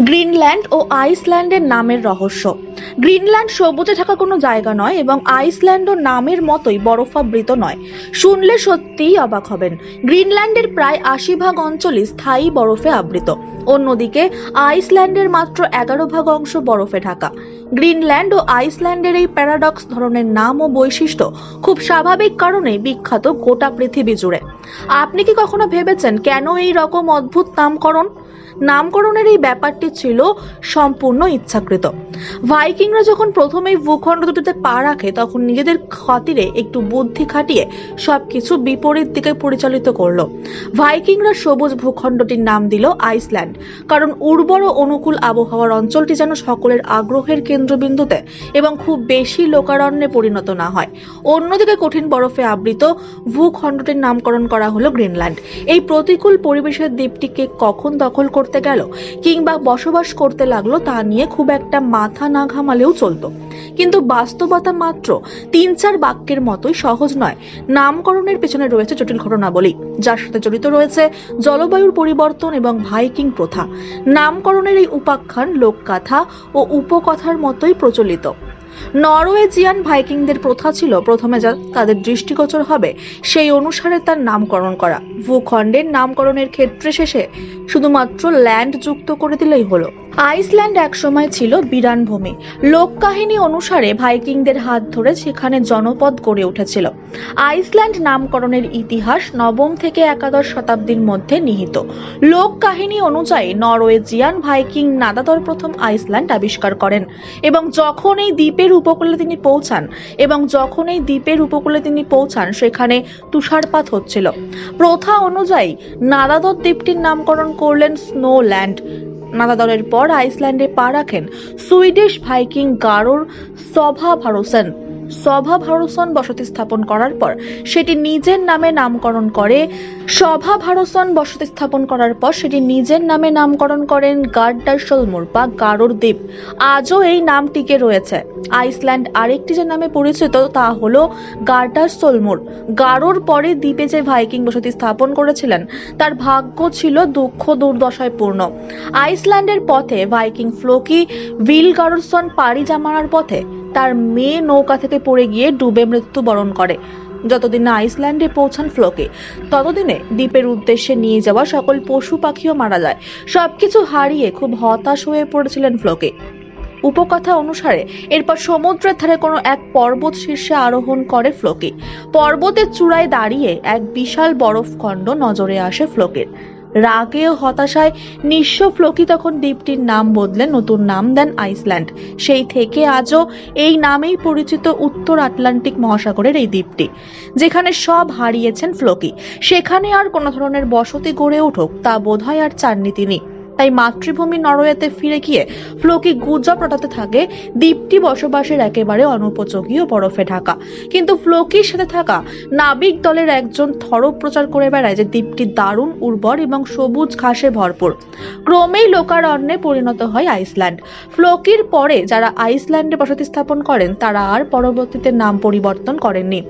Greenland ও আইসল্যান্ডের নামের রহস্য। Greenland সবুজে ঢাকা কোনো জায়গা নয় এবং আইসল্যান্ডও নামের মতোই বরফাবৃত নয়। শুনলে সত্যিই অবাক হবেন। গ্রিনল্যান্ডের প্রায় ৮০% অঞ্চলই স্থায়ী বরফে আবৃত, অন্যদিকে আইসল্যান্ডের মাত্র ১১% অংশ বরফে ঢাকা। গ্রিনল্যান্ড ও আইসল্যান্ডের এই প্যারাডক্স ধরনের নাম ও বৈশিষ্ট্য খুব স্বাভাবিক কারণেই বিখ্যাত গোটা পৃথিবী জুড়ে। আপনি কি কখনো ভেবেছেন কেন এই রকম অদ্ভুত নামকরণের এই ব্যাপারটি ছিল সম্পূর্ণ ইচ্ছাকৃত। ভাইকিংরা যখন প্রথম এই ভূখণ্ড দুটিতে পা রাখে তখন নিজেদের খাতিরে একটু বুদ্ধি খাটিয়ে সবকিছু বিপরীত দিকে পরিচালিত করলো। ভাইকিংরা সবুজ ভূখণ্ডটির নাম দিল আইসল্যান্ড, কারণ উর্বর ও অনুকূল আবহাওয়ার অঞ্চলটি যেন সকলের আগ্রহের কেন্দ্রবিন্দুতে এবং খুব বেশি লোকারণ্যে পরিণত না হয়। অন্যদিকে কঠিন বরফে আবৃত ভূখণ্ডটির নামকরণ করা হলো গ্রিনল্যান্ড। এই প্রতিকূল পরিবেশের দ্বীপটিকে কখন দখল করতে গেল কিংবা বসবাস করতে লাগলো তা নিয়ে খুব একটা মাথা না ঘামালেও চলতো, কিন্তু বাস্তবতা মাত্র ৩-৪ বাক্যের মতোই সহজ নয়। নামকরণের পেছনে রয়েছে জটিল ঘটনাবলী, যার সাথে জড়িত রয়েছে জলবায়ুর পরিবর্তন এবং ভাইকিং প্রথা। নামকরণের এই উপাখ্যান লোকগাথা ও উপকথার মতোই প্রচলিত। নরওয়েজিয়ান ভাইকিংদের প্রথা ছিল প্রথমে যা তাদের দৃষ্টিগোচর হবে সেই অনুসারে তার নামকরণ করা। ভূখণ্ডের নামকরণের ক্ষেত্রে শেষে শুধুমাত্র ল্যান্ড যুক্ত করে দিলেই হলো। আইসল্যান্ড একসময় ছিল বিরান ভূমি। লোককাহিনী অনুসারে ভাইকিংদের হাত ধরে সেখানে জনপদ গড়ে উঠেছিল। আইসল্যান্ড নামকরণের ইতিহাস ৯ম থেকে একাদশ শতাব্দীর মধ্যে নিহিত। লোককাহিনী অনুযায়ী নরওয়েজিয়ান ভাইকিং নাদাদর প্রথম আইসল্যান্ড আবিষ্কার করেন এবং যখন এই দ্বীপের উপকূলে তিনি পৌঁছান সেখানে তুষারপাত হচ্ছিল। প্রথা অনুযায়ী নাদাদর দ্বীপটির নামকরণ করলেন স্নোল্যান্ড। নাদাদরের পর আইসল্যান্ডে পা রাখেন সুইডিশ ভাইকিং গারোর সভাভারসন বসতি স্থাপন করার পর সেটি নিজের নামে নামকরণ করেন গার্ডারসলমুর বা গারোর দ্বীপ। আজও এই নাম টিকে রয়েছে। আইসল্যান্ড আরেকটি যে নামে পরিচিত তা হলো গার্ডারসলমুর। গারোর পরে দ্বীপে যে ভাইকিং বসতি স্থাপন করেছিলেন তার ভাগ্য ছিল দুঃখ দুর্দশায় পূর্ণ। আইসল্যান্ডের পথে ভাইকিং ফ্লোকি ভিলগারসন পাড়ি জমানোর পথে তার মেয়ে নৌকা থেকে পড়ে গিয়ে ডুবে মৃত্যুবরণ করে। যতদিন না আইসল্যান্ডে পৌঁছান ফ্লোকি, ততদিনে দ্বীপের উদ্দেশ্যে নিয়ে যাওয়া সকল পশু পাখিও মারা যায়। সবকিছু হারিয়ে খুব হতাশ হয়ে পড়েছিলেন ফ্লোকি। উপকথা অনুসারে এরপর সমুদ্রের ধারে কোনো এক পর্বত শীর্ষে আরোহণ করে ফ্লোকি। পর্বতের চূড়ায় দাঁড়িয়ে এক বিশাল বরফখণ্ড নজরে আসে ফ্লোকির। রাগে ও হতাশায় নিঃস্ব ফ্লোকি তখন দ্বীপটির নাম বদলে নতুন নাম দেন আইসল্যান্ড। সেই থেকে আজও এই নামেই পরিচিত উত্তর আটলান্টিক মহাসাগরের এই দ্বীপটি। যেখানে সব হারিয়েছেন ফ্লোকি, সেখানে আর কোনো ধরনের বসতি গড়ে উঠুক তা বোধহয় আর চাননি তিনি। তাই মাতৃভূমি নরওয়েতে ফিরে গিয়ে ফ্লোকি গুজব রটাতে থাকে দ্বীপটি বসবাসের একেবারে অনুপযোগী ও বরফে ঢাকা। কিন্তু ফ্লোকির সাথে থাকা নাবিক দলের একজন থরো প্রচার করে বেড়ায় যে দ্বীপটি দারুণ উর্বর এবং সবুজ ঘাসে ভরপুর। ক্রমেই লোকারণ্যে পরিণত হয় আইসল্যান্ড। ফ্লোকির পরে যারা আইসল্যান্ডে বসতি স্থাপন করেন তারা আর পরবর্তীতে নাম পরিবর্তন করেননি।